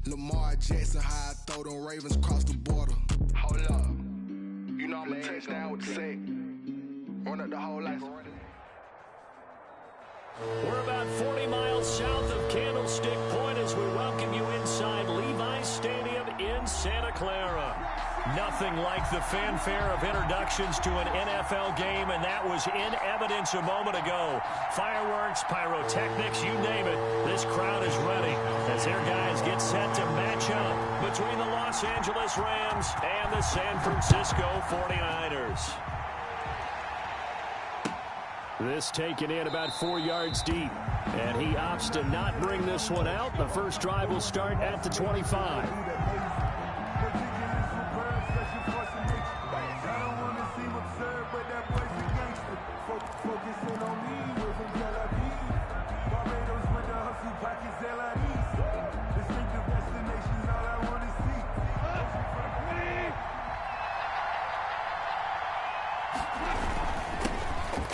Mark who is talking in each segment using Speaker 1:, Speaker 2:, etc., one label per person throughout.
Speaker 1: Lamar Jackson, how I throw them Ravens across the border. Hold up. You know I'm a touchdown with the sack. Run up the whole life.
Speaker 2: We're about 40 miles south of Candlestick Point as we welcome you inside Levi's Stadium in Santa Clara. Nothing like the fanfare of introductions to an NFL game, and that was in evidence a moment ago. Fireworks, pyrotechnics, you name it. This crowd is ready as their guys get set to match up between the Los Angeles Rams and the San Francisco 49ers. This taken in about 4 yards deep, and he opts to not bring this one out. The first drive will start at the 25.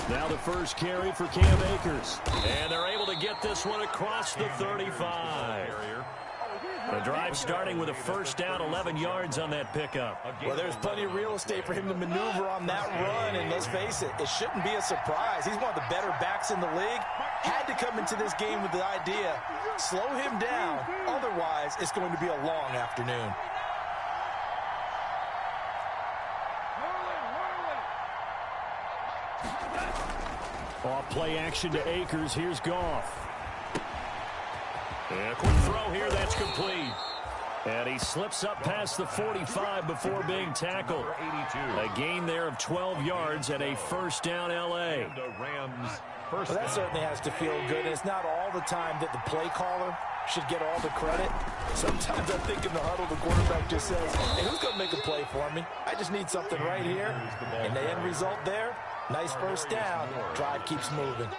Speaker 2: Now the first carry for Cam Akers. And they're able to get this one across the 35. The drive starting with a first down, 11 yards on that pickup.
Speaker 3: Well, there's plenty of real estate for him to maneuver on that run, and let's face it, it shouldn't be a surprise. He's one of the better backs in the league. Had to come into this game with the idea, slow him down, otherwise it's going to be a long afternoon.
Speaker 2: Off play action to Akers. Here's Goff. And a quick throw here. That's complete. And he slips up past the 45 before being tackled. A gain there of 12 yards and a first down L.A.
Speaker 3: Well, that certainly has to feel good. And it's not all the time that the play caller should get all the credit. Sometimes I think in the huddle, the quarterback just says, hey, who's going to make a play for me? I just need something right here. And the end result there, nice first down. Drive keeps moving.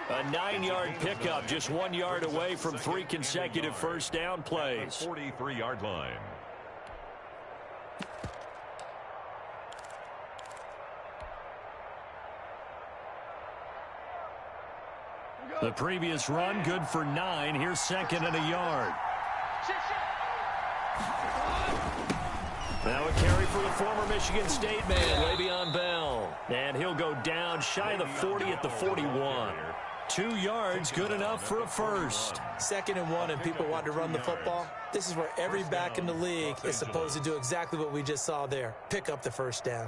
Speaker 2: A 9-yard pickup, just 1 yard away from 3 consecutive first down plays.
Speaker 4: 43-yard line.
Speaker 2: The previous run, good for 9. Here's second and a yard. Now a carry for the former Michigan State man, Le'Veon Bell. And he'll go down shy of the 40 at the 41. 2 yards, good enough for a first.
Speaker 3: 2nd and 1, and people want to run the football. This is where every back in the league is supposed to do exactly what we just saw there. Pick up the first down.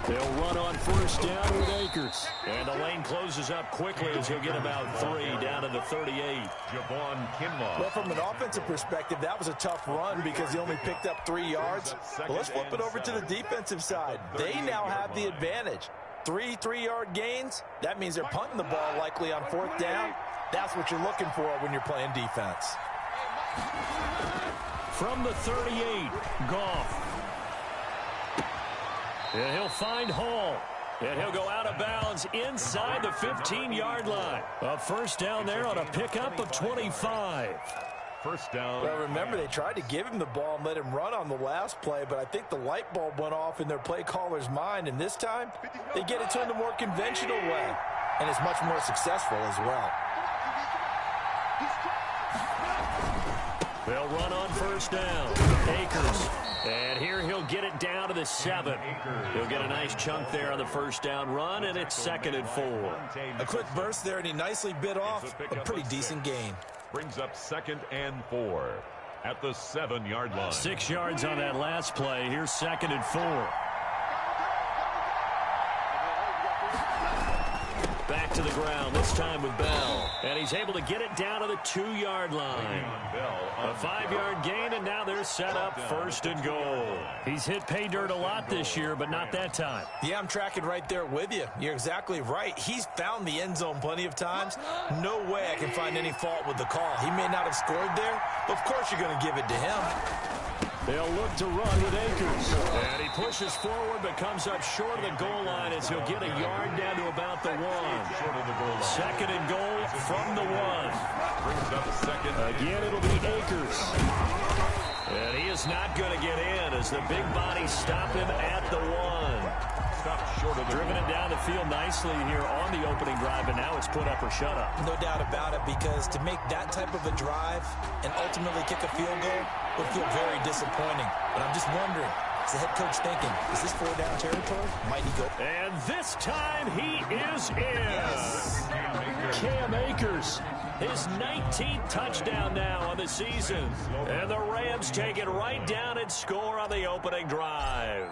Speaker 2: They'll run on first down with Akers. And the lane closes up quickly as he'll get about 3 down to the 38.
Speaker 4: Javon Kinlaw.
Speaker 3: Well, from an offensive perspective, that was a tough run because he only picked up 3 yards. Well, let's flip it over to the defensive side. They now have the advantage. 3 3-yard gains. That means they're punting the ball likely on 4th down. That's what you're looking for when you're playing defense.
Speaker 2: From the 38, Goff. And he'll find Hall. And he'll go out of bounds inside the 15-yard line. A first down there on a pickup of 25.
Speaker 4: First down.
Speaker 3: Well, remember, they tried to give him the ball and let him run on the last play, but I think the light bulb went off in their play caller's mind, and this time they get it to him the more conventional way, and it's much more successful as well.
Speaker 2: They'll run on first down. Akers. And here he'll get it down to the 7. He'll get a nice chunk there on the first down run, and it's 2nd and 4.
Speaker 3: A quick burst there, and he nicely bit off a pretty decent gain.
Speaker 4: Brings up 2nd and 4 at the 7-yard line.
Speaker 2: 6 yards on that last play. Here's 2nd and 4. Back to the ground, this time with Bell. And he's able to get it down to the 2-yard line. A 5-yard gain, and now they're set up 1st and goal. He's hit pay dirt a lot this year, but not that time.
Speaker 3: Yeah, I'm tracking right there with you. You're exactly right. He's found the end zone plenty of times. No way I can find any fault with the call. He may not have scored there, but of course you're going to give it to him.
Speaker 2: They'll look to run with Akers. And he pushes forward but comes up short of the goal line as he'll get a yard down to about the 1. 2nd and goal from the 1.
Speaker 4: Brings up 2nd.
Speaker 2: Again, it'll be Akers. And he is not going to get in as the big body stop him at the 1.
Speaker 4: Stopped short of the
Speaker 2: Driven it down the field nicely here on the opening drive, and now it's put up or shut up.
Speaker 3: No doubt about it, because to make that type of a drive and ultimately kick a field goal would feel very disappointing. But I'm just wondering, is the head coach thinking, is this 4-down territory? Might he go?
Speaker 2: And this time he is in. Yes. Cam Akers, his 19th touchdown now on the season. And the Rams take it right down and score on the opening drive.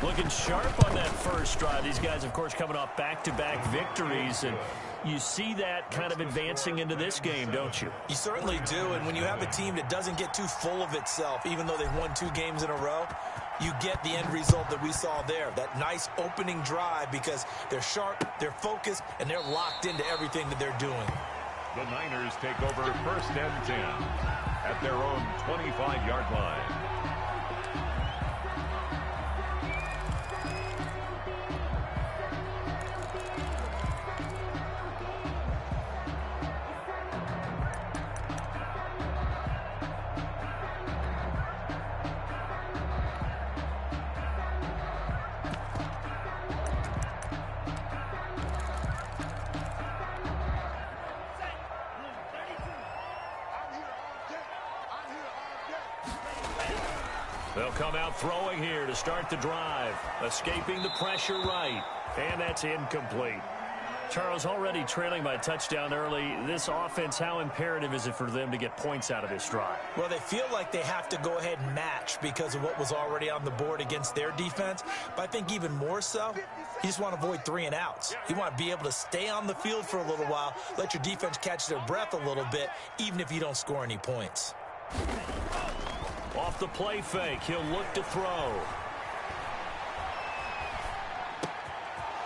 Speaker 2: Looking sharp on that first drive. These guys, of course, coming off back-to-back victories, and you see that kind of advancing into this game, don't you?
Speaker 3: You certainly do, and when you have a team that doesn't get too full of itself, even though they've won 2 games in a row, you get the end result that we saw there, that nice opening drive, because they're sharp, they're focused, and they're locked into everything that they're doing.
Speaker 4: The Niners take over 1st and 10 at their own 25-yard line.
Speaker 2: They'll come out throwing here to start the drive. Escaping the pressure right. And that's incomplete. Charles, already trailing by a touchdown early. This offense, how imperative is it for them to get points out of this drive?
Speaker 3: Well, they feel like they have to go ahead and match because of what was already on the board against their defense. But I think even more so, you just want to avoid 3 and outs. You want to be able to stay on the field for a little while, let your defense catch their breath a little bit, even if you don't score any points.
Speaker 2: Off the play fake, he'll look to throw.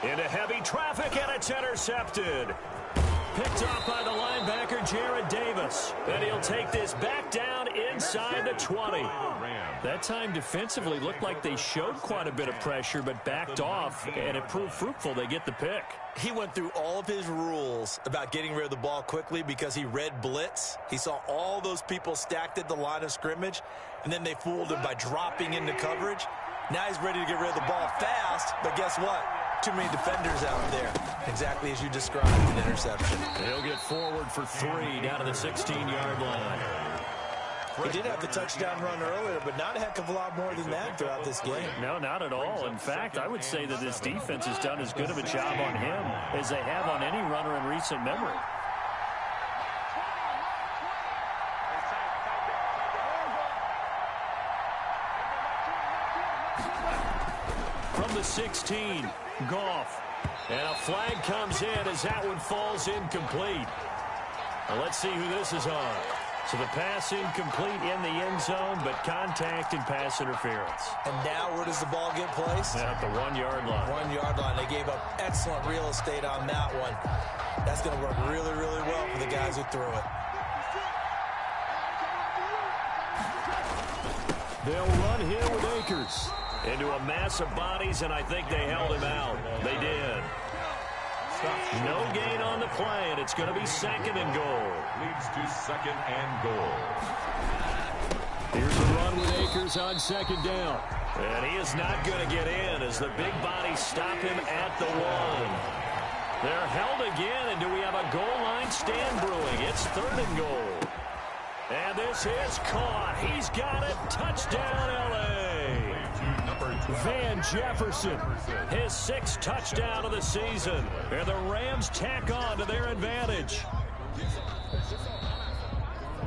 Speaker 2: Into heavy traffic, and it's intercepted. Picked off by the linebacker, Jared Davis. And he'll take this back down inside the 20. That time defensively looked like they showed quite a bit of pressure, but backed off, and it proved fruitful. They get the pick.
Speaker 3: He went through all of his rules about getting rid of the ball quickly because he read blitz. He saw all those people stacked at the line of scrimmage, and then they fooled him by dropping into coverage. Now he's ready to get rid of the ball fast, but guess what? Too many defenders out there. Exactly as you described, an interception.
Speaker 2: He'll get forward for 3 down to the 16-yard line.
Speaker 3: He did have the touchdown run earlier, but not a heck of a lot more than that throughout this game.
Speaker 2: No, not at all. In fact, I would say that this defense has done as good of a job on him as they have on any runner in recent memory. From the 16, Goff. And a flag comes in as that one falls incomplete. Now let's see who this is on. So the pass incomplete in the end zone, but contact and pass interference.
Speaker 3: And now where does the ball get placed?
Speaker 2: At the 1-yard line.
Speaker 3: 1-yard line. They gave up excellent real estate on that one. That's going to work really, really well for the guys who threw it.
Speaker 2: They'll run here with Akers. Into a mass of bodies, and I think they held him out. They did. No gain on the play, and it's going to be 2nd and goal.
Speaker 4: Leads to 2nd and goal.
Speaker 2: Here's a run with Akers on 2nd down. And he is not going to get in as the big bodies stop him at the 1. They're held again, and do we have a goal line stand brewing? It's 3rd and goal. And this is caught. He's got it. Touchdown, L.A. Van Jefferson, his 6th touchdown of the season. And the Rams tack on to their advantage.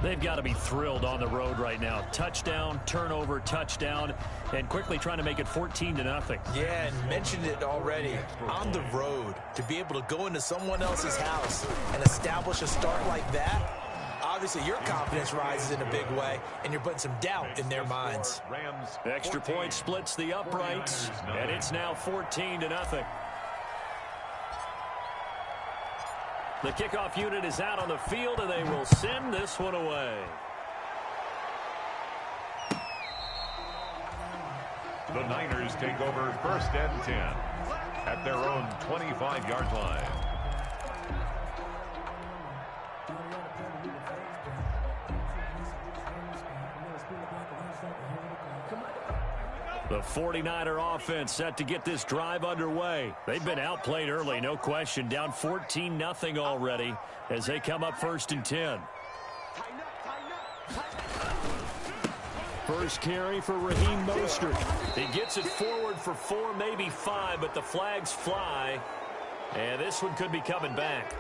Speaker 2: They've got to be thrilled on the road right now. Touchdown, turnover, touchdown, and quickly trying to make it 14-0.
Speaker 3: Yeah, and mentioned it already. On the road, to be able to go into someone else's house and establish a start like that, obviously your confidence rises in a big way, and you're putting some doubt in their minds.
Speaker 2: Extra point splits the uprights, and it's now 14-0. The kickoff unit is out on the field, and they will send this one away.
Speaker 4: The Niners take over 1st and 10 at their own 25-yard line.
Speaker 2: The 49er offense set to get this drive underway. They've been outplayed early, no question. Down 14-0 already as they come up 1st and 10. First carry for Raheem Mostert. He gets it forward for 4, maybe 5, but the flags fly. And this one could be coming back.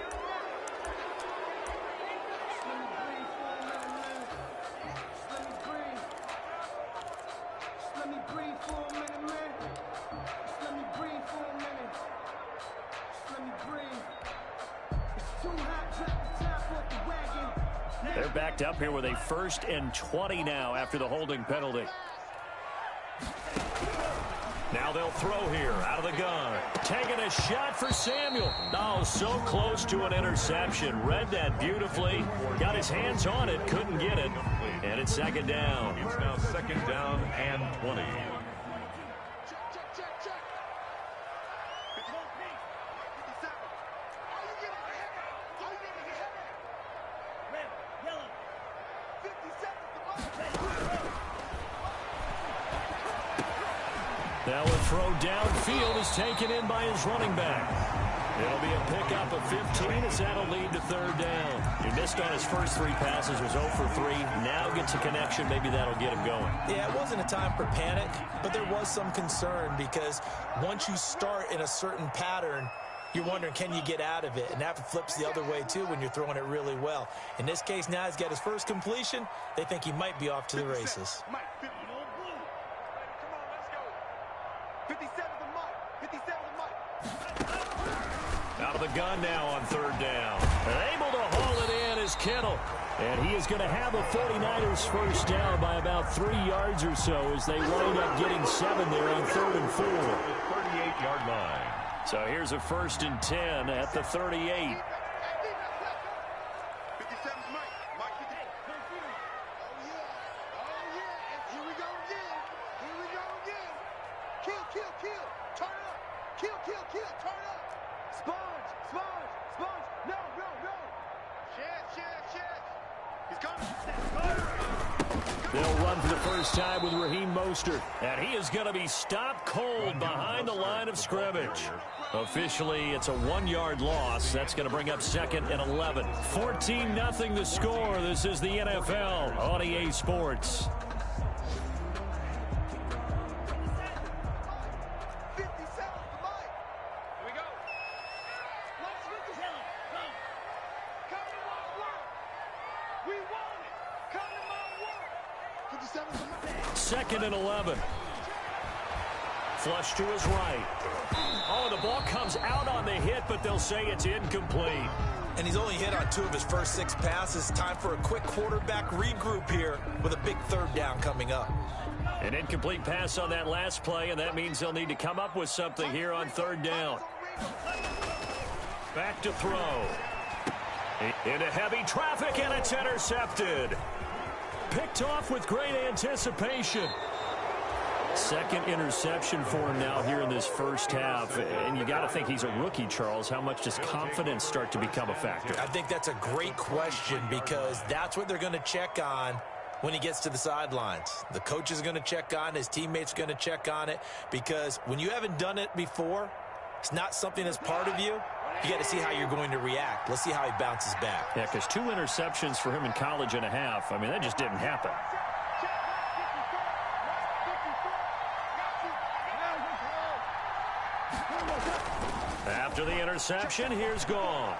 Speaker 2: They're backed up here with a 1st and 20 now after the holding penalty. Now they'll throw here out of the gun. Taking a shot for Samuel. Oh, so close to an interception. Read that beautifully. Got his hands on it. Couldn't get it. And it's 2nd down.
Speaker 4: It's now 2nd down and 20.
Speaker 2: Now a throw downfield is taken in by his running back. It'll be a pickup of 15 as that'll lead to 3rd down. He missed on his first 3 passes, was 0 for 3. Now gets a connection. Maybe that'll get him going.
Speaker 3: Yeah, it wasn't a time for panic, but there was some concern because once you start in a certain pattern, you're wondering, can you get out of it? And that flips the other way, too, when you're throwing it really well. In this case, now he's got his first completion. They think he might be off to the races.
Speaker 2: Out of the gun now on 3rd down. And able to haul it in is Kittle. And he is going to have the 49ers first down by about 3 yards or so as they wind up getting 7 there on 3rd and 4.
Speaker 4: 38-yard line.
Speaker 2: So here's a 1st and 10 at the 38. They'll run for the first time with Raheem Mostert. And he is going to be stopped cold behind the line of scrimmage. Officially, it's a 1-yard loss. That's going to bring up 2nd and 11. 14-0 the score. This is the NFL on EA Sports. Second and 11. Flush to his right. Oh, the ball comes out on the hit, but they'll say it's incomplete.
Speaker 3: And he's only hit on 2 of his first 6 passes. Time for a quick quarterback regroup here with a big 3rd down coming up.
Speaker 2: An incomplete pass on that last play, and that means they'll need to come up with something here on 3rd down. Back to throw. Into heavy traffic, and it's intercepted. Picked off with great anticipation. 2nd interception for him now here in this first half. And you got to think he's a rookie, Charles. How much does confidence start to become a factor?
Speaker 3: I think that's a great question because that's what they're going to check on when he gets to the sidelines. The coach is going to check on, his teammates are going to check on it because when you haven't done it before, it's not something that's part of you. You got to see how you're going to react. Let's see how he bounces back.
Speaker 2: Yeah, because 2 interceptions for him in college and a half. I mean, that just didn't happen. After the interception, here's Goff.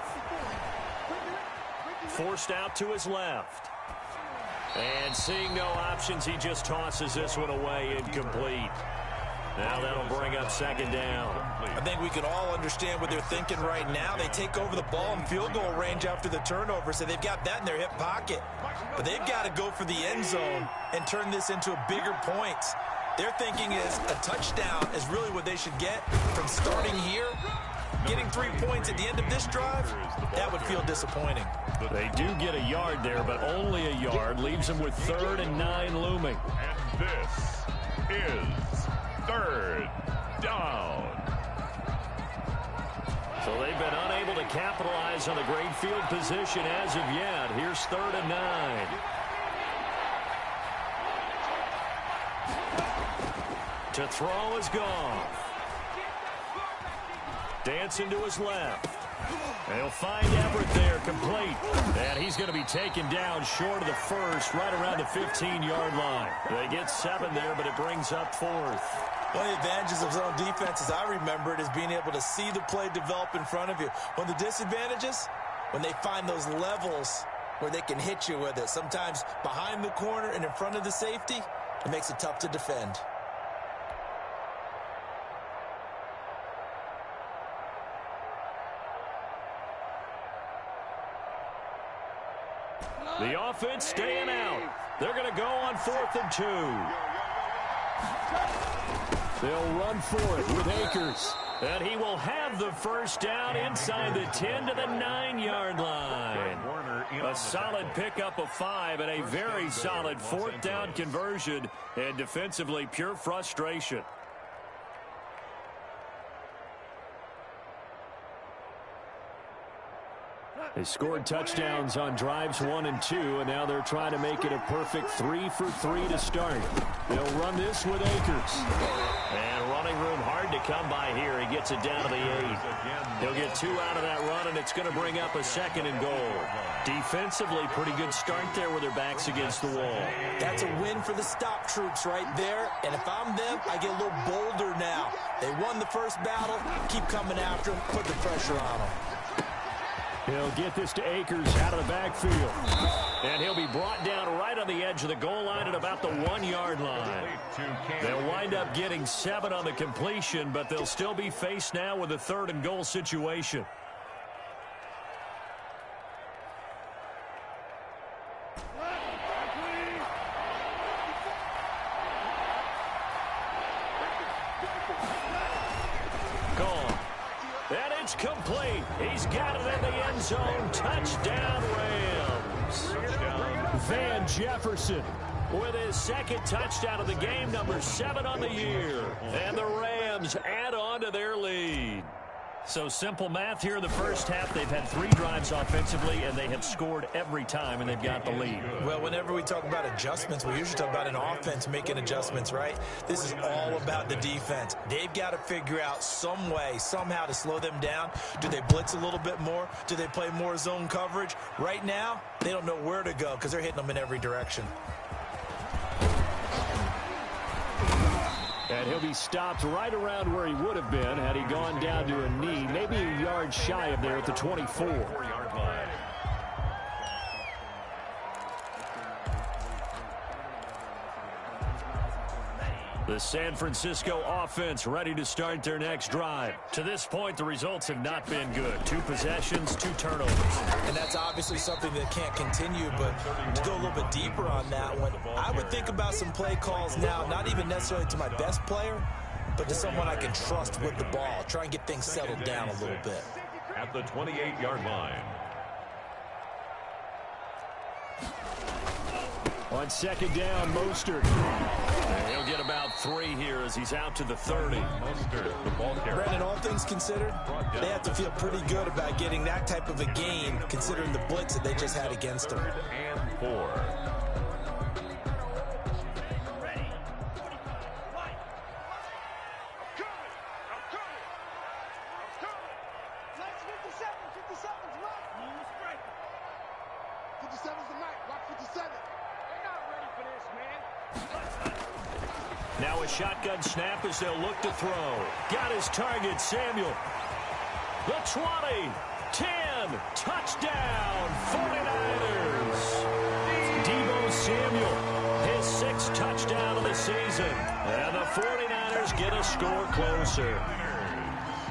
Speaker 2: Forced out to his left. And seeing no options, he just tosses this one away, incomplete. Now that'll bring up 2nd down.
Speaker 3: I think we can all understand what they're thinking right now. They take over the ball in field goal range after the turnover, so they've got that in their hip pocket. But they've got to go for the end zone and turn this into a bigger point. Their thinking is a touchdown is really what they should get from starting here. Getting 3 points at the end of this drive, that would feel disappointing.
Speaker 2: They do get a yard there, but only a yard. Leaves them with 3rd and 9 looming.
Speaker 4: And this is 3rd down.
Speaker 2: So they've been unable to capitalize on the great field position as of yet. Here's 3rd and 9. To throw is gone. Dancing to his left. They'll find Everett there, complete. And he's going to be taken down short of the first, right around the 15-yard line. They get 7 there, but it brings up 4th.
Speaker 3: One of the advantages of zone defense, as I remember it, is being able to see the play develop in front of you. One of the disadvantages, when they find those levels where they can hit you with it. Sometimes behind the corner and in front of the safety, it makes it tough to defend.
Speaker 2: The offense staying out. They're going to go on 4th and 2. They'll run for it with Akers. And he will have the first down inside the 10 to the 9-yard line. A solid pickup of 5 and a very solid 4th down conversion. And defensively, pure frustration. They scored touchdowns on drives 1 and 2, and now they're trying to make it a perfect 3 for 3 to start. They'll run this with Akers. And running room hard to come by here. He gets it down to the 8. He'll get 2 out of that run, and it's going to bring up a 2nd and goal. Defensively, pretty good start there with their backs against the wall.
Speaker 3: That's a win for the stop troops right there. And if I'm them, I get a little bolder now. They won the first battle. Keep coming after them. Put the pressure on them.
Speaker 2: He'll get this to Akers out of the backfield. And he'll be brought down right on the edge of the goal line at about the 1-yard line. They'll wind up getting 7 on the completion, but they'll still be faced now with a 3rd and goal situation. Complete. He's got it in the end zone. Touchdown, Rams. Van Jefferson with his 2nd touchdown of the game, number 7 on the year. And the Rams add on to their lead. So simple math here in the first half. They've had 3 drives offensively, and they have scored every time, and they've got the lead.
Speaker 3: Well, whenever we talk about adjustments, we usually talk about an offense making adjustments, right? This is all about the defense. They've got to figure out some way, somehow to slow them down. Do they blitz a little bit more? Do they play more zone coverage? Right now, they don't know where to go because they're hitting them in every direction.
Speaker 2: And he'll be stopped right around where he would have been had he gone down to a knee, maybe a yard shy of there at the 24-yard line. The San Francisco offense ready to start their next drive. To this point, the results have not been good. 2 possessions, 2 turnovers.
Speaker 3: And that's obviously something that can't continue, but to go a little bit deeper on that one, I would think about some play calls now, not even necessarily to my best player, but to someone I can trust with the ball. Try and get things settled down a little bit.
Speaker 4: At the 28-yard line.
Speaker 2: On 2nd down, Mostert. And he'll get about 3 here as he's out to the 30.
Speaker 4: Mostert, the ball carrier.
Speaker 3: Brandon, all things considered, they have to feel pretty good about getting that type of a gain, considering the blitz that they just had against them.
Speaker 4: 3rd and 4.
Speaker 2: Now a shotgun snap as they'll look to throw. Got his target, Samuel. The 20, 10, touchdown, 49ers. Deebo Samuel, his 6th touchdown of the season. And the 49ers get a score closer.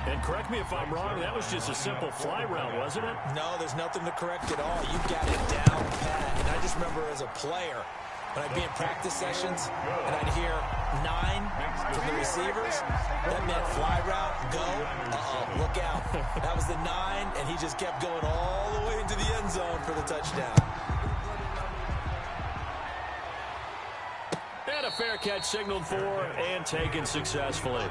Speaker 2: And correct me if I'm wrong, that was just a simple fly route, wasn't it?
Speaker 3: No, there's nothing to correct at all. You got it down pat. And I just remember as a player, when I'd be in practice sessions and I'd hear 9 from the receivers, that meant fly route, go, look out. That was the 9, and he just kept going all the way into the end zone for the touchdown.
Speaker 2: And a fair catch signaled for and taken successfully.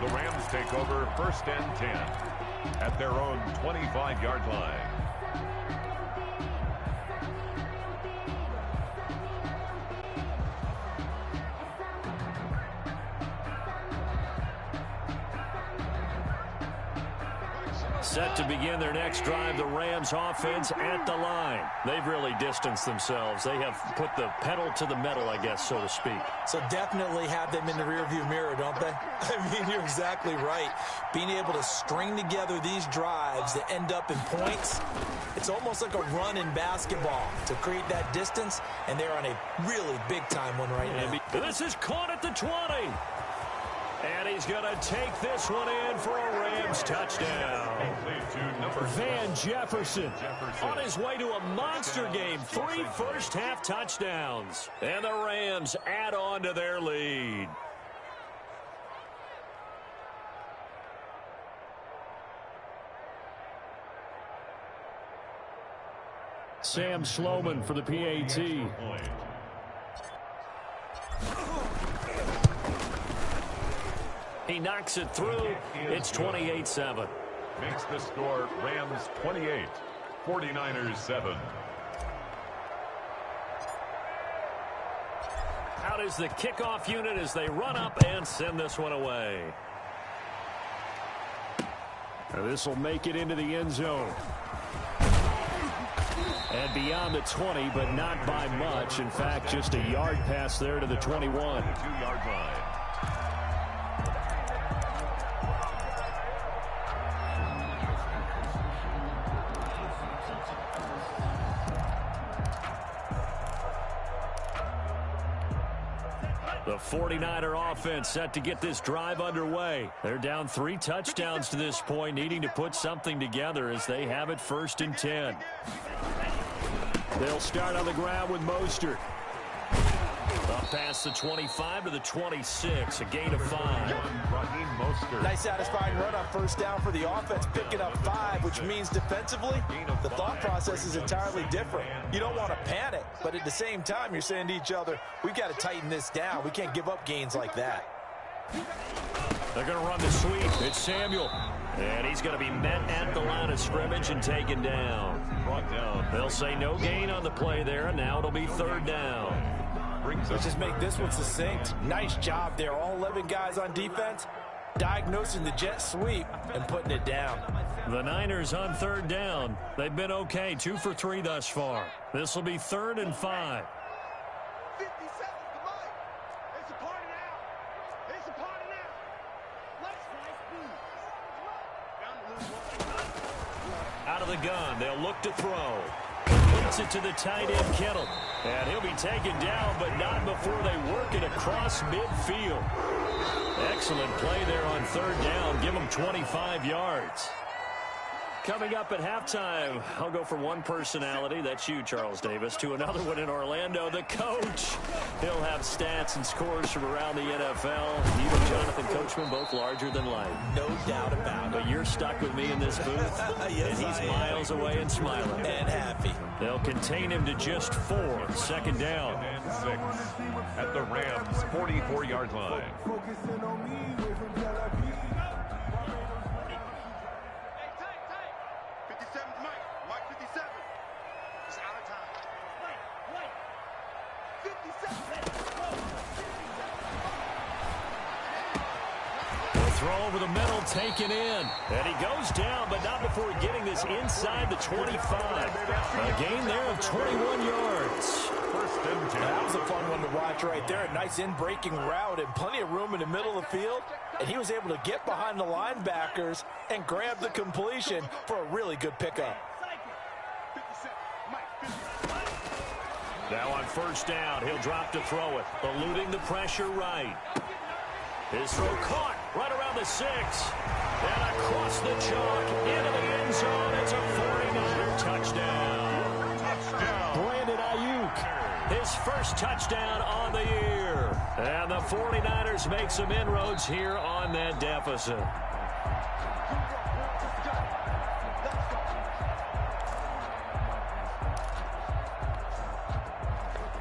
Speaker 4: The Rams take over 1st and 10 at their own 25-yard line.
Speaker 2: Set to begin their next drive, the Rams offense at the line. They've really distanced themselves. They have put the pedal to the metal, I guess, so to speak.
Speaker 3: So definitely have them in the rearview mirror, don't they? I mean, you're exactly right. Being able to string together these drives that end up in points, it's almost like a run in basketball to create that distance, and they're on a really big-time one right now.
Speaker 2: This is caught at the 20. And he's going to take this one in for a Rams touchdown. Van Jefferson on his way to a monster game. 3 first-half touchdowns. And the Rams add on to their lead. Sam Sloman for the PAT. He knocks it through. It's 28-7.
Speaker 4: Makes the score Rams 28, 49ers 7.
Speaker 2: Out is the kickoff unit as they run up and send this one away. This will make it into the end zone. And beyond the 20, but not by much. In fact, just a yard pass there to the 21.
Speaker 4: 2-yard line.
Speaker 2: The 49er offense set to get this drive underway. They're down 3 touchdowns to this point, needing to put something together as they have it 1st and 10. They'll start on the ground with Mostert. Up past the 25 to the 26, a gain of 5.
Speaker 3: Nice satisfying run on 1st down for the offense, picking up 5, which means defensively, the thought process is entirely different. You don't want to panic, but at the same time, you're saying to each other, we've got to tighten this down. We can't give up gains like that.
Speaker 2: They're going to run the sweep. It's Samuel. And he's going to be met at the line of scrimmage and taken down.
Speaker 4: Brought down.
Speaker 2: They'll say no gain on the play there, and now it'll be 3rd down.
Speaker 3: Let's just make this one succinct. Nice job there. All 11 guys on defense diagnosing the jet sweep and putting it down.
Speaker 2: The Niners on 3rd down. They've been okay, 2 for 3 thus far. This will be 3rd and 5.
Speaker 1: 50 seconds to life. It's a party now. It's a party now. Let's
Speaker 2: Out of the gun, they'll look to throw. Hits it to the tight end, Kittle. And he'll be taken down, but not before they work it across midfield. Excellent play there on 3rd down. Give them 25 yards. Coming up at halftime, I'll go from one personality, that's you, Charles Davis, to another one in Orlando, the coach. He'll have stats and scores from around the NFL. You and Jonathan Coachman, both larger than life.
Speaker 3: No doubt about it.
Speaker 2: But you're stuck with me in this booth,
Speaker 3: Yes,
Speaker 2: and he's miles away and smiling.
Speaker 3: And happy.
Speaker 2: They'll contain him to just 4. 2nd down.
Speaker 4: And 6 at the Rams 44-yard line.
Speaker 1: focusing on me, away from Tel Aviv. 57 Mike 57. It's out of time. 57.
Speaker 2: They'll throw over the middle, taken in. And he goes down, but not before getting this inside the 25. A gain there of 21 yards.
Speaker 4: 1st and 10.
Speaker 3: That was a fun one to watch right there. A nice in-breaking route and plenty of room in the middle of the field. And he was able to get behind the linebackers and grab the completion for a really good pickup.
Speaker 2: Now on 1st down, he'll drop to throw it, eluding the pressure right. His throw caught right around the 6. And across the chalk into the end zone. It's a 49er touchdown. Brandon Ayuk, his first touchdown on the year. And the 49ers make some inroads here on that deficit.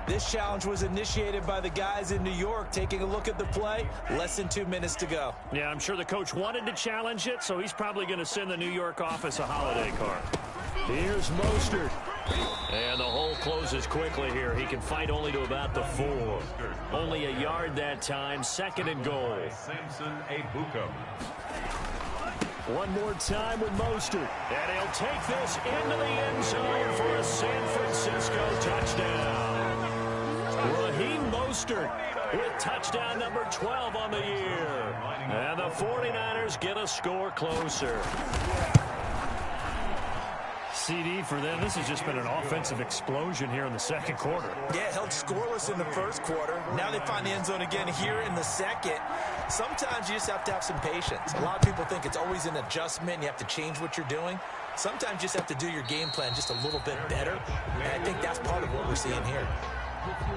Speaker 3: This challenge was initiated by the guys in New York. Taking a look at the play, less than 2 minutes to go.
Speaker 2: Yeah, I'm sure the coach wanted to challenge it, so he's probably going to send the New York office a holiday card. Here's Mostert. And the hole closes quickly here. He can fight only to about the 4. Only a yard that time. 2nd and goal.
Speaker 4: Samson Ebukam.
Speaker 2: One more time with Mostert. And he'll take this into the end zone for a San Francisco touchdown. Raheem Mostert with touchdown number 12 on the year. And the 49ers get a score closer. CD for them. This has just been an offensive explosion here in the second quarter.
Speaker 3: Yeah, held scoreless in the first quarter. Now they find the end zone again here in the second. Sometimes you just have to have some patience. A lot of people think it's always an adjustment and you have to change what you're doing. Sometimes you just have to do your game plan just a little bit better. And I think that's part of what we're seeing here.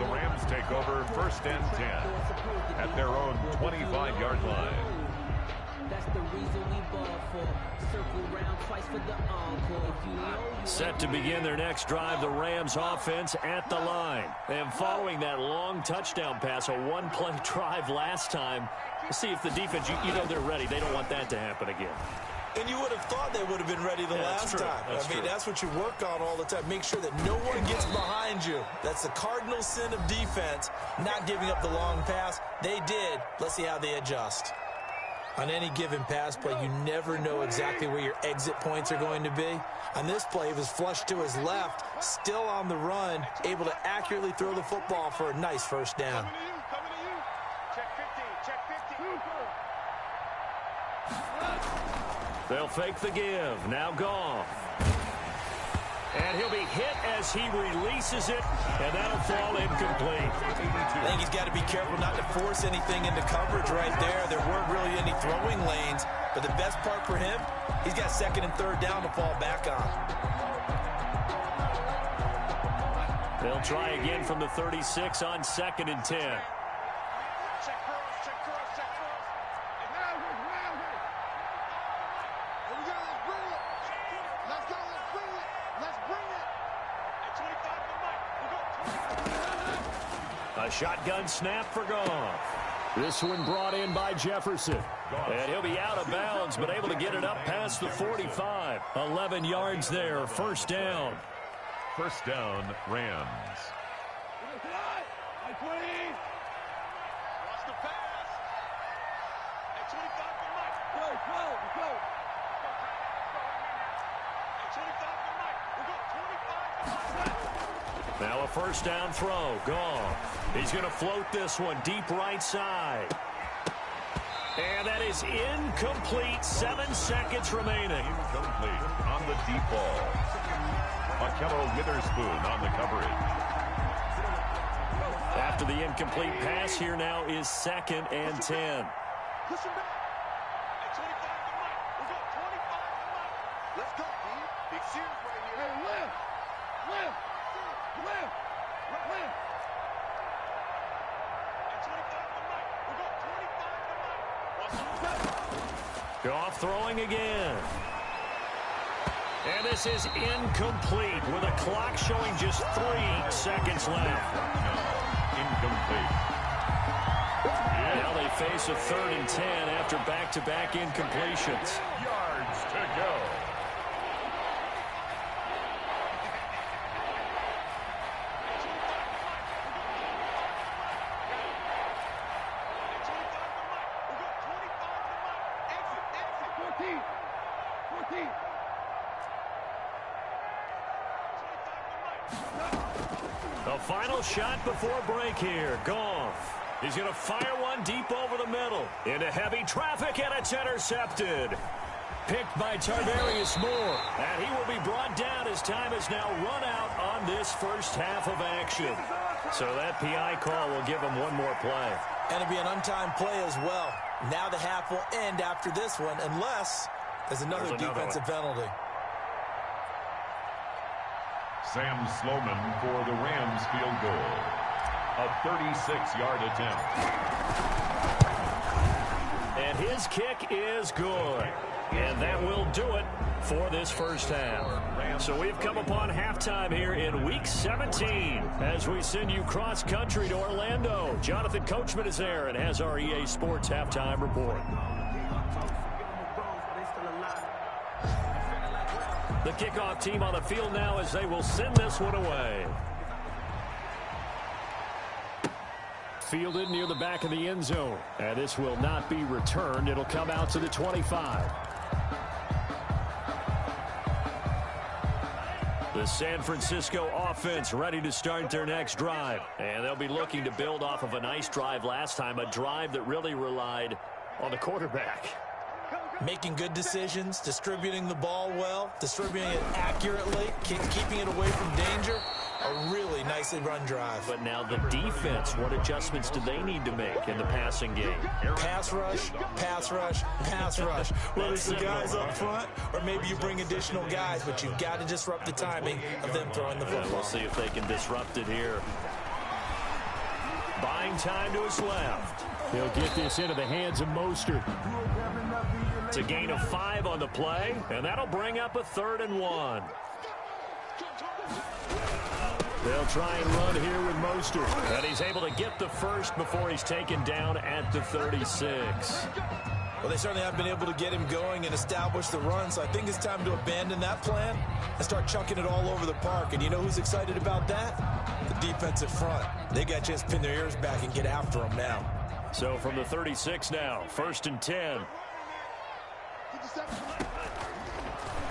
Speaker 4: The Rams take over 1st and 10 at their own 25-yard line.
Speaker 5: That's the reason we ball for. Circle round twice for the encore. If you know you
Speaker 2: Set to begin their next drive, the Rams offense at the line. And following that long touchdown pass, a one-play drive last time, see if the defense, you know they're ready. They don't want that to happen again.
Speaker 3: And you would have thought they would have been ready the last time. That's what you work on all the time. Make sure that no one gets behind you. That's the cardinal sin of defense, not giving up the long pass. They did. Let's see how they adjust. On any given pass play, you never know exactly where your exit points are going to be. On this play, he was flushed to his left, still on the run, able to accurately throw the football for a nice first down.
Speaker 2: They'll fake the give. Now Goff. And he'll be hit as he releases it, and that'll fall incomplete.
Speaker 3: I think he's got to be careful not to force anything into coverage right there. There weren't really any throwing lanes, but the best part for him, he's got 2nd and 3rd down to fall back on.
Speaker 2: They'll try again from the 36 on 2nd and 10. A shotgun snap for Goff. This one brought in by Jefferson. And he'll be out of bounds, but able to get it up past the 45. 11 yards there, 1st down.
Speaker 4: 1st down, Rams.
Speaker 2: Now a 1st down throw. Goff. He's going to float this one deep right side. And that is incomplete. 7 seconds remaining.
Speaker 4: Incomplete on the deep ball. Akello Witherspoon on the coverage.
Speaker 2: After the incomplete pass, here now is 2nd and 10.
Speaker 1: Push him back. At 25 to Mike. We got 25 to Mike. Let's go, D. Big series right here. Hey, Lim. At 25 to Mike. We got 25 to Mike.
Speaker 2: Goff throwing again. And this is incomplete with a clock showing just 3 seconds left.
Speaker 4: Incomplete.
Speaker 2: Now they face a 3rd and 10 after back-to-back incompletions.
Speaker 4: Yards to go.
Speaker 2: The final shot before break here. Goff. He's going to fire one deep over the middle. Into heavy traffic, and it's intercepted. Picked by Tarvarius Moore. And he will be brought down as time is now run out on this first half of action. So that PI call will give him one more play.
Speaker 3: And it'll be an untimed play as well. Now the half will end after this one, unless there's another defensive penalty.
Speaker 4: Sam Sloman for the Rams field goal. A 36-yard attempt.
Speaker 2: And his kick is good. And that will do it for this first half. So we've come upon halftime here in Week 17 as we send you cross-country to Orlando. Jonathan Coachman is there and has our EA Sports halftime report. The kickoff team on the field now as they will send this one away. Fielded near the back of the end zone. And this will not be returned. It'll come out to the 25. The San Francisco offense ready to start their next drive. And they'll be looking to build off of a nice drive last time, a drive that really relied on the quarterback.
Speaker 3: Making good decisions, distributing the ball well, distributing it accurately, keeping it away from danger. A really nicely run drive.
Speaker 2: But now the defense, what adjustments do they need to make in the passing game?
Speaker 3: Pass rush, pass rush, pass rush. Whether it's the guys up front or maybe you bring additional guys, but you've got to disrupt the timing of them throwing the football.
Speaker 2: We'll see if they can disrupt it here. Buying time to his left.
Speaker 6: He'll get this into the hands of Mostert.
Speaker 2: It's a gain of 5 on the play, and that'll bring up a 3rd and 1.
Speaker 6: They'll try and run here with Mostert.
Speaker 2: And he's able to get the first before he's taken down at the 36.
Speaker 3: Well, they certainly have been able to get him going and establish the run, so I think it's time to abandon that plan and start chucking it all over the park. And you know who's excited about that? The defensive front. They got a chance to pin their ears back and get after him now.
Speaker 2: So from the 36 now, 1st and 10.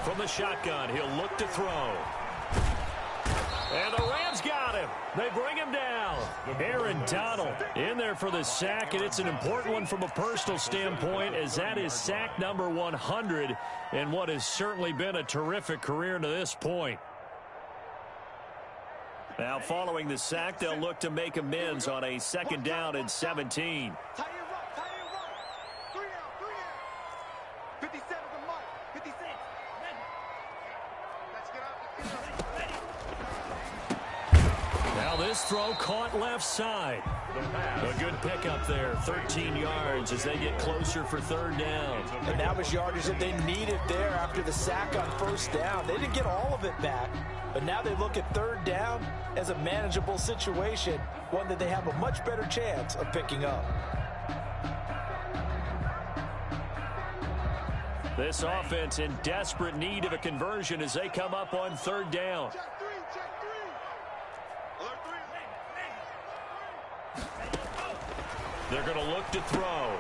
Speaker 2: From the shotgun, he'll look to throw. And the Rams got him. They bring him down. Aaron Donald in there for the sack, and it's an important one from a personal standpoint, as that is sack number 100 in what has certainly been a terrific career to this point. Now following the sack, they'll look to make amends on a 2nd down and 17. This throw caught left side. A good pickup there, 13 yards as they get closer for 3rd down.
Speaker 3: And that was yardage that they needed there after the sack on 1st down. They didn't get all of it back, but now they look at 3rd down as a manageable situation, one that they have a much better chance of picking up.
Speaker 2: This offense in desperate need of a conversion as they come up on 3rd down. They're going to look to throw.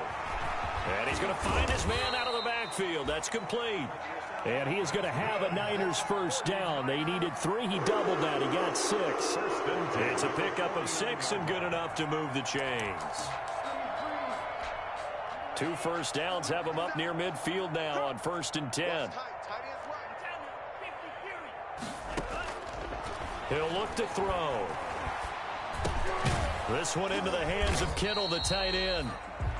Speaker 2: And he's going to find his man out of the backfield. That's complete.
Speaker 6: And he is going to have a Niners 1st down. They needed 3. He doubled that. He got 6.
Speaker 2: It's a pickup of 6 and good enough to move the chains. 2 1st downs have him up near midfield now on 1st and 10. He'll look to throw. This one into the hands of Kittle, the tight end.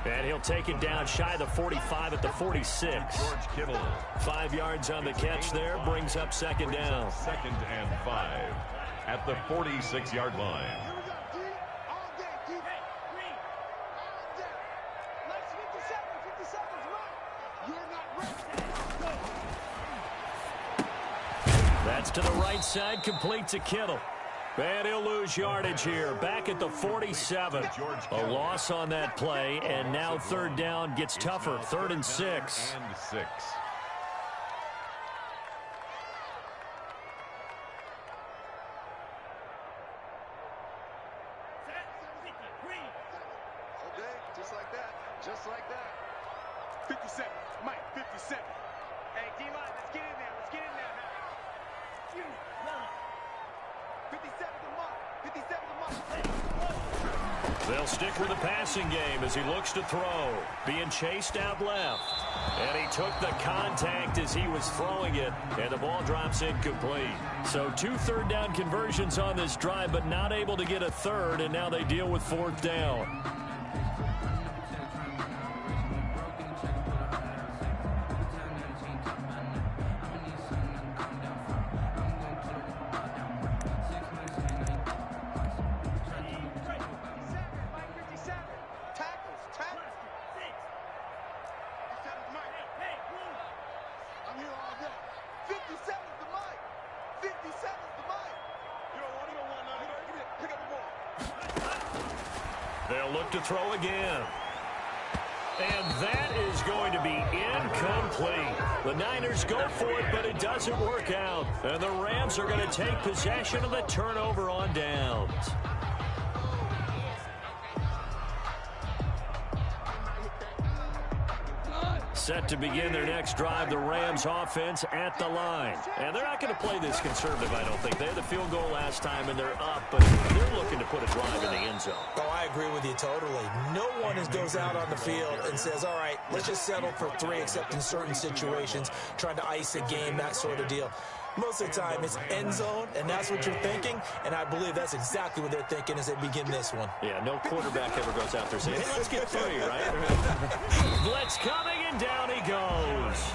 Speaker 2: And he'll take it down shy of the 45 at the 46.
Speaker 4: George Kittle.
Speaker 2: 5 yards on the catch there, brings up 2nd down.
Speaker 4: 2nd and 5 at the 46-yard line.
Speaker 2: That's to the right side, complete to Kittle. And he'll lose yardage here, back at the 47. A loss on that play, and now 3rd down gets tougher, 3rd and 6.
Speaker 1: Okay, just like that, just like that. 57, Mike, 57. Hey, D-line, let's get in there, now. 57 to Mark, 57 to Mark.
Speaker 2: They'll stick with the passing game as he looks to throw. Being chased out left. And he took the contact as he was throwing it, and the ball drops incomplete. So 2 3rd down conversions on this drive, but not able to get a 3rd, and now they deal with 4th down. They'll look to throw again. And that is going to be incomplete. The Niners go for it, but it doesn't work out. And the Rams are going to take possession of the turnover on downs. Set to begin their next drive, the Rams offense at the line. And they're not going to play this conservative, I don't think. They had the field goal last time, and they're up, but they're looking to put a drive in the end zone.
Speaker 3: Oh, I agree with you totally. No one goes out on the field and says, all right, let's just settle for 3, except in certain situations, trying to ice a game, that sort of deal. Most of the time, it's end zone, and that's what you're thinking, and I believe that's exactly what they're thinking as they begin this one.
Speaker 2: Yeah, no quarterback ever goes out there saying, hey, let's get 3, right? Blitz coming, and down he goes.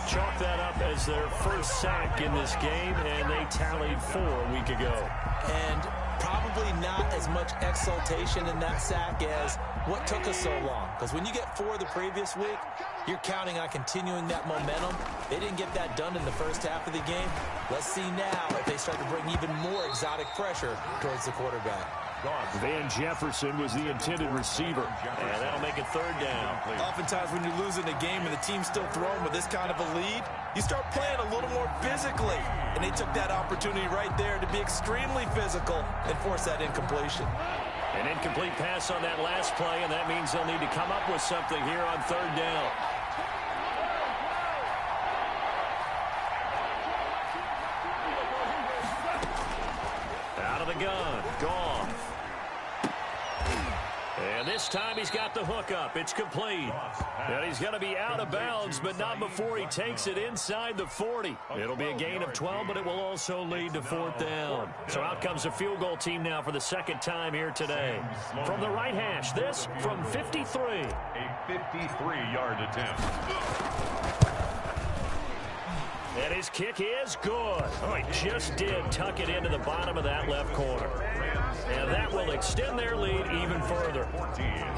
Speaker 2: Chalk that up as their first sack in this game, and they tallied 4 a week ago.
Speaker 3: And probably not as much exultation in that sack as what took us so long. Because when you get 4 the previous week, you're counting on continuing that momentum. They didn't get that done in the first half of the game. Let's see now if they start to bring even more exotic pressure towards the quarterback.
Speaker 6: Van Jefferson was the intended receiver.
Speaker 2: And that'll make it 3rd down.
Speaker 3: Oftentimes when you're losing a game and the team's still throwing with this kind of a lead, you start playing a little more physically. And they took that opportunity right there to be extremely physical and force that incompletion.
Speaker 2: An incomplete pass on that last play, and that means they'll need to come up with something here on 3rd down. Out of the gun, Goff. And this time he's got the hook up. It's complete. And he's going to be out of bounds, but not before he takes it inside the 40. It'll be a gain of 12, but it will also lead to 4th down. So out comes the field goal team now for the 2nd time here today. From the right hash, this from 53.
Speaker 4: A 53-yard attempt.
Speaker 2: And his kick is good. Oh, he just did tuck it into the bottom of that left corner. And that will extend their lead even further.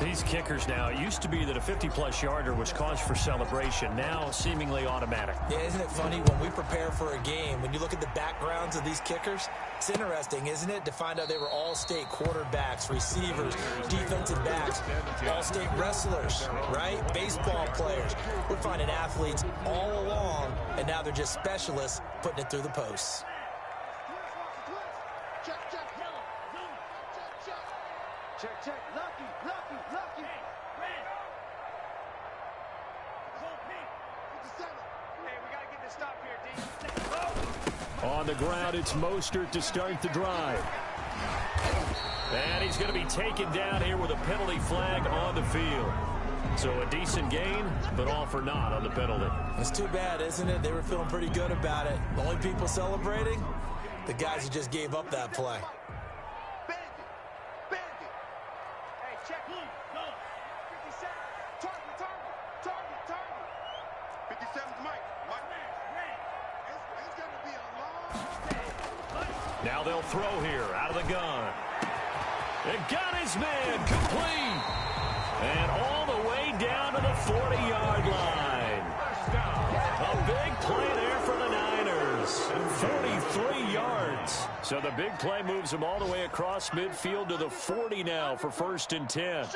Speaker 2: These kickers now, it used to be that a 50-plus yarder was cause for celebration. Now seemingly automatic.
Speaker 3: Yeah, isn't it funny when we prepare for a game, when you look at the backgrounds of these kickers, it's interesting, isn't it, to find out they were all-state quarterbacks, receivers, defensive backs, all-state wrestlers, right? Baseball players. We're finding athletes all along, and now they're just specialists putting it through the posts.
Speaker 1: Check. Lucky. Hey, we got to get this stop here, D.
Speaker 6: On the ground, it's Mostert to start the drive.
Speaker 2: And he's going to be taken down here with a penalty flag on the field. So a decent gain, but all for naught on the penalty.
Speaker 3: It's too bad, isn't it? They were feeling pretty good about it. The only people celebrating, the guys who just gave up that play.
Speaker 2: Now they'll throw here out of the gun. It got his man complete. And all the way down to the 40-yard line. A big play there for the Niners. 43 yards. So the big play moves them all the way across midfield to the 40 now for 1st and 10.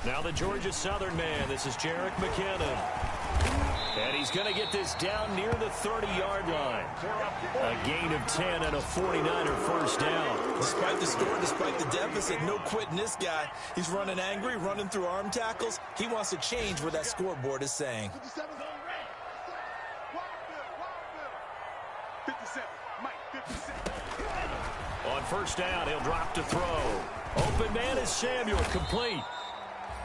Speaker 2: Now the Georgia Southern man. This is Jerick McKinnon. And he's going to get this down near the 30-yard line. A gain of 10 and a 49er first down.
Speaker 3: Despite the score, despite the deficit, no quitting this guy. He's running angry, running through arm tackles. He wants to change what that scoreboard is saying.
Speaker 1: 57. Mike, 57.
Speaker 2: On first down, he'll drop to throw. Open man is Samuel, complete.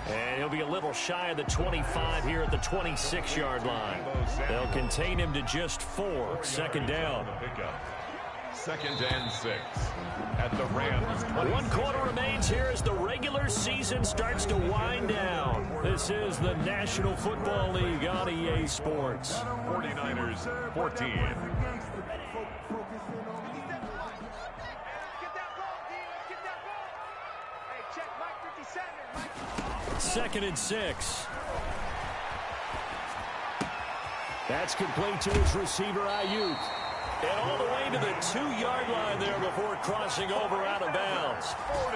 Speaker 2: And he'll be a little shy of the 25 here at the 26-yard line. They'll contain him to just 4. 2nd down.
Speaker 4: 2nd and 6 at the Rams.
Speaker 2: 1 quarter remains here as the regular season starts to wind down. This is the National Football League on EA Sports.
Speaker 4: 49ers 14.
Speaker 2: Second and 6.
Speaker 6: That's complete to his receiver, Ayuk.
Speaker 2: And all the way to the 2-yard line there before crossing over out of bounds.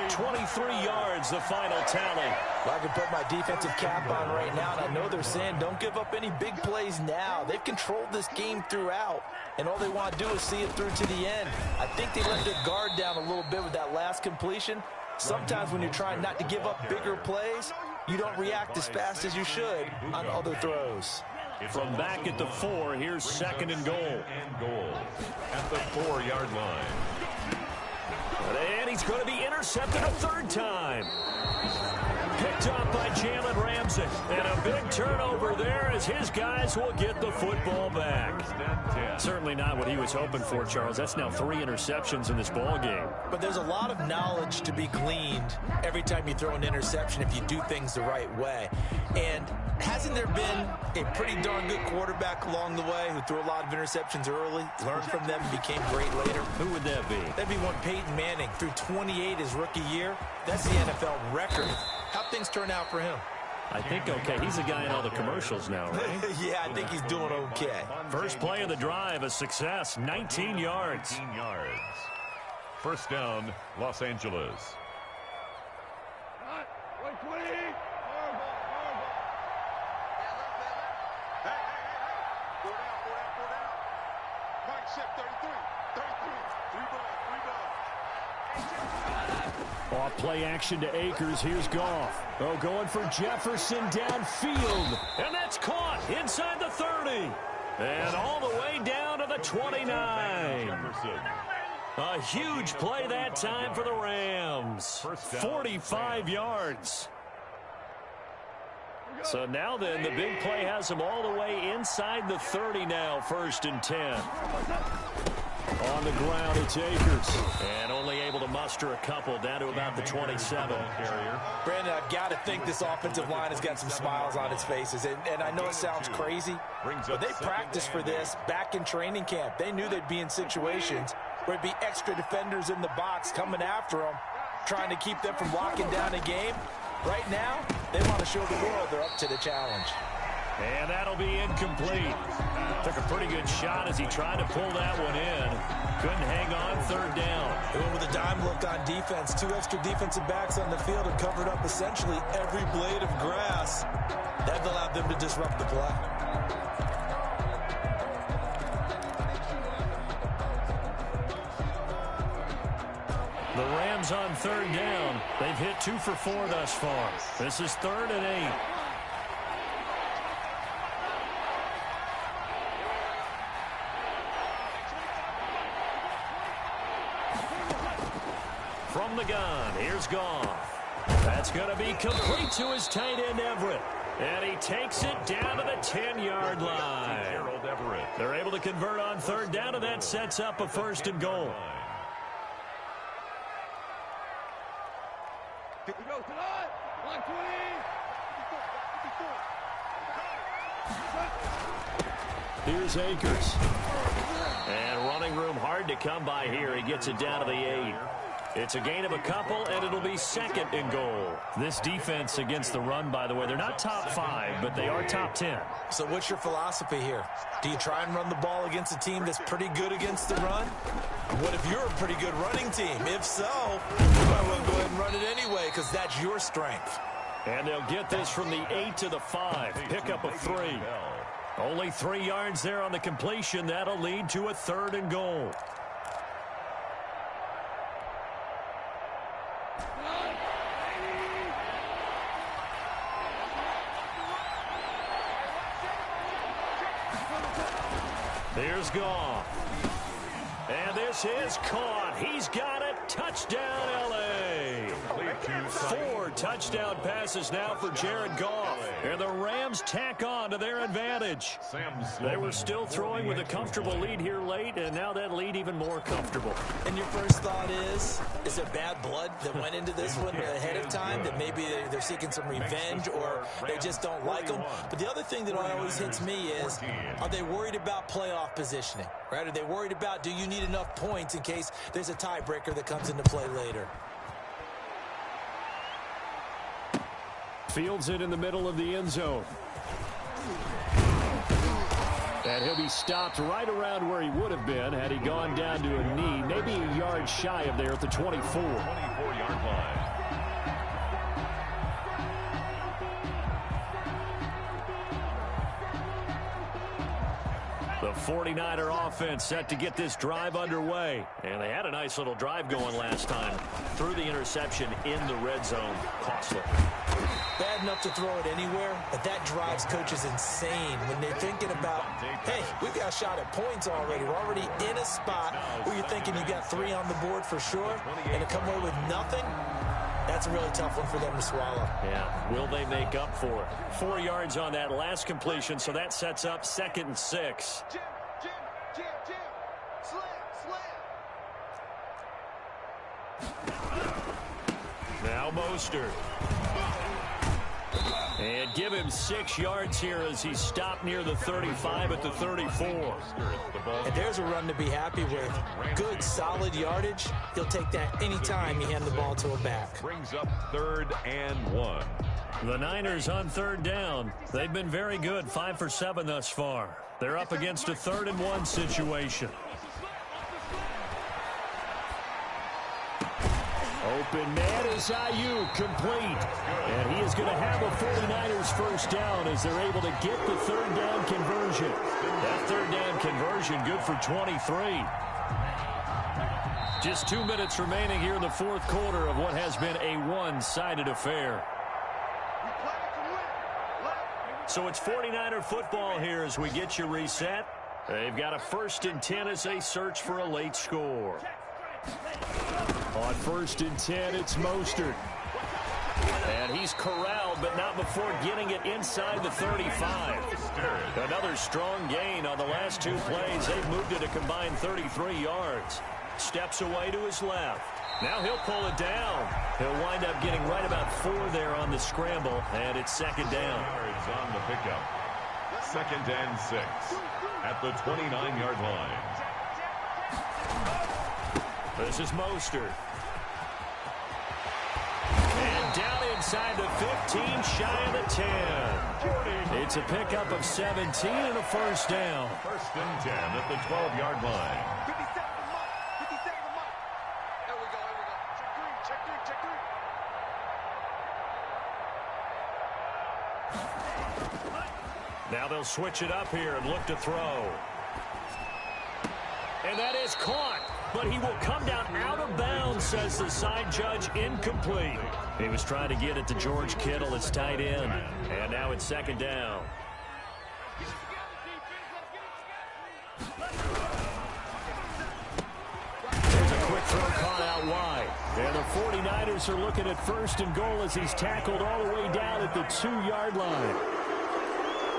Speaker 2: 23 yards, the final tally.
Speaker 3: Well, I can put my defensive cap on right now, and I know they're saying don't give up any big plays now. They've controlled this game throughout, and all they want to do is see it through to the end. I think they let their guard down a little bit with that last completion. sometimes when you're trying not to give up bigger plays, you don't react as fast as you should on other throws.
Speaker 6: From back at the 4, here's 2nd and goal.
Speaker 4: At the 4-yard line.
Speaker 6: And he's going to be intercepted a 3rd time. Picked up by Jalen Ramsey. And a big turnover there as his guys will get the football back. Certainly not what he was hoping for, Charles. That's now 3 interceptions in this ball game.
Speaker 3: But there's a lot of knowledge to be gleaned every time you throw an interception if you do things the right way. And hasn't there been a pretty darn good quarterback along the way who threw a lot of interceptions early, learned from them, and became great later?
Speaker 6: Who would that be?
Speaker 3: That'd be one Peyton Manning. Threw 28 his rookie year. That's the NFL record. How'd things turn out for him?
Speaker 6: I think okay. He's a guy in all the commercials now, right?
Speaker 3: Yeah, I think he's doing okay.
Speaker 6: First play of the drive, a success, 19 yards.
Speaker 4: 19 yards. First down, Los Angeles.
Speaker 6: Off play action to Akers. Here's Goff. Oh, going for Jefferson downfield. And that's caught inside the 30. And all the way down to the 29. A huge play that time for the Rams. 45 yards. So now then, the big play has them all the way inside the 30 now, 1st and 10. On the ground, it's Akers. And only able to muster a couple down to about the 27.
Speaker 3: Brandon, I've got to think this offensive line has got some smiles on its faces. And I know it sounds crazy, but they practiced for this back in training camp. They knew they'd be in situations where it'd be extra defenders in the box coming after them, trying to keep them from locking down a game. Right now, they want to show the world they're up to the challenge.
Speaker 6: And that'll be incomplete. Took a pretty good shot as he tried to pull that one in. Couldn't hang on, 3rd down.
Speaker 3: They went with a dime look on defense. 2 extra defensive backs on the field and covered up essentially every blade of grass. That allowed them to disrupt the play.
Speaker 6: The Rams on 3rd down. They've hit 2 for 4 thus far. This is 3rd and 8. From the gun, here's Goff. That's going to be complete to his tight end, Everett. And he takes it down to the 10-yard line. They're able to convert on 3rd down, and that sets up a 1st and goal. Here's Akers. And running room hard to come by here. He gets it down to the 8. It's a gain of a couple, and it'll be 2nd and goal. This defense against the run, by the way, they're not top 5, but they are top 10.
Speaker 3: So what's your philosophy here? Do you try and run the ball against a team that's pretty good against the run? What if you're a pretty good running team? If so, you might well go ahead and run it anyway because that's your strength.
Speaker 6: And they'll get this from the 8 to the 5. Pick up a 3. Only 3 yards there on the completion. That'll lead to a 3rd and goal. Here's Goff. And this is caught. He's got it. Touchdown, L.A. 4 touchdown passes now for Jared Goff. And the Rams tack on to their advantage. They were still throwing with a comfortable lead here late, and now that lead even more comfortable.
Speaker 3: And your first thought is there bad blood that went into this one ahead of time, that maybe they're seeking some revenge or they just don't like them? But the other thing that always hits me is, are they worried about playoff positioning? Right? Are they worried about, do you need enough points in case there's a tiebreaker that comes into play later?
Speaker 6: Fields it in the middle of the end zone. And he'll be stopped right around where he would have been had he gone down to a knee, maybe a yard shy of there at the 24.
Speaker 4: 24-yard line.
Speaker 2: The 49er offense set to get this drive underway. And they had a nice little drive going last time. Threw the interception in the red zone. Costly.
Speaker 3: Bad enough to throw it anywhere, but that drives coaches insane when they're thinking about, hey, we've got a shot at points already. We're already in a spot where you're thinking you got 3 on the board for sure, and to come away with nothing, that's a really tough one for them to swallow.
Speaker 2: Yeah, will they make up for it? 4 yards on that last completion, so that sets up 2nd and 6.
Speaker 1: Jim, slam.
Speaker 2: Now Mostert. And give him 6 yards here as he stopped near the 35 at the 34.
Speaker 3: And there's a run to be happy with. Good, solid yardage. He'll take that anytime you hand the ball to a back.
Speaker 4: Brings up 3rd and 1.
Speaker 2: The Niners on 3rd down. They've been very good, 5 for 7 thus far. They're up against a 3rd and 1 situation. Open man is Ayuk, complete. And he is going to have a 49ers first down as they're able to get the 3rd down conversion. That 3rd down conversion good for 23. Just 2 minutes remaining here in the 4th quarter of what has been a one-sided affair. So it's 49er football here as we get you reset. They've got a 1st and 10 as they search for a late score. On 1st and 10, it's Mostert. And he's corralled, but not before getting it inside the 35. Another strong gain on the last 2 plays. They've moved it a combined 33 yards. Steps away to his left. Now he'll pull it down. He'll wind up getting right about 4 there on the scramble, and it's 2nd down.
Speaker 4: Yards on the pickup. 2nd and 6 at the 29-yard line.
Speaker 2: This is Mostert. And down inside the 15, shy of the 10. It's a pickup of 17 and a first down.
Speaker 4: 1st and 10 at the 12-yard line.
Speaker 1: 57 to mark. 57 to mark. There we go. Check 3.
Speaker 2: Now they'll switch it up here and look to throw. And that is caught. But he will come down out of bounds, says the side judge, incomplete. He was trying to get it to George Kittle, his tight end. And now it's 2nd down. There's a quick throw caught out wide. And the 49ers are looking at 1st and goal as he's tackled all the way down at the 2-yard line.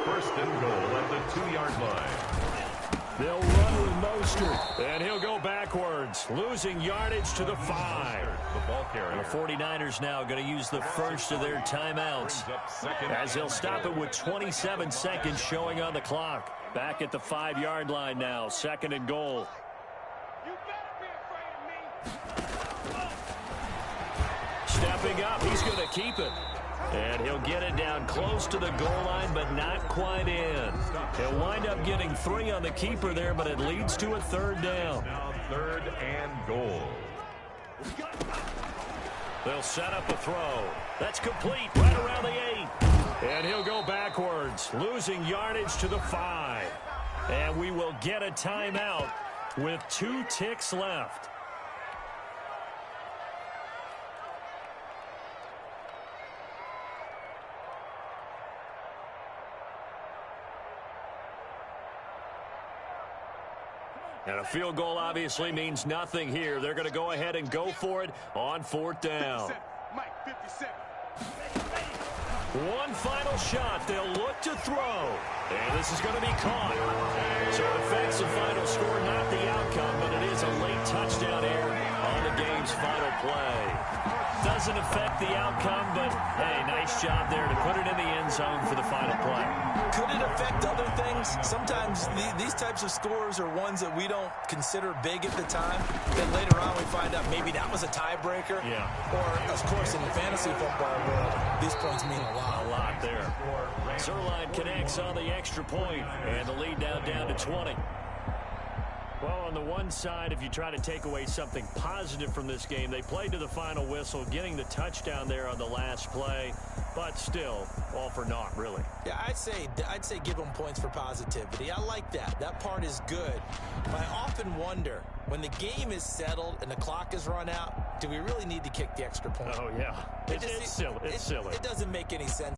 Speaker 4: 1st and goal at the 2-yard line.
Speaker 2: They'll run with Mostert, and he'll go backwards, losing yardage to the 5.
Speaker 4: The ball carrier.
Speaker 2: The 49ers now going to use the first of their timeouts as they'll stop it with 27 seconds showing on the clock. Back at the 5-yard line now, 2nd and goal.
Speaker 1: You better be afraid of me.
Speaker 2: Stepping up, he's going to keep it. And he'll get it down close to the goal line, but not quite in. He'll wind up getting 3 on the keeper there, but it leads to a 3rd down.
Speaker 4: Now 3rd and goal.
Speaker 2: They'll set up a throw. That's complete right around the 8. And he'll go backwards, losing yardage to the 5. And we will get a timeout with 2 ticks left. And a field goal obviously means nothing here. They're going to go ahead and go for it on 4th down.
Speaker 1: 57. Mike, 57.
Speaker 2: One final shot. They'll look to throw. And this is going to be caught. So it affects the final score, not the outcome, but it is a late touchdown error on the game's final play. Doesn't affect the outcome, but, hey, nice job there to put it in the end zone for the final play.
Speaker 3: Could it affect other things? Sometimes these types of scores are ones that we don't consider big at the time. Then later on we find out maybe that was a tiebreaker.
Speaker 2: Yeah.
Speaker 3: Or, of course, in the fantasy football world, these points mean a lot.
Speaker 2: A lot there. Zerline connects on the extra point, and the lead now down to 20. Well, on the one side, if you try to take away something positive from this game, they played to the final whistle, getting the touchdown there on the last play, but still, all for naught, really.
Speaker 3: Yeah, I'd say give them points for positivity. I like that. That part is good. But I often wonder, when the game is settled and the clock is run out, do we really need to kick the extra point?
Speaker 2: Oh, yeah. It's silly. It's silly.
Speaker 3: It doesn't make any sense.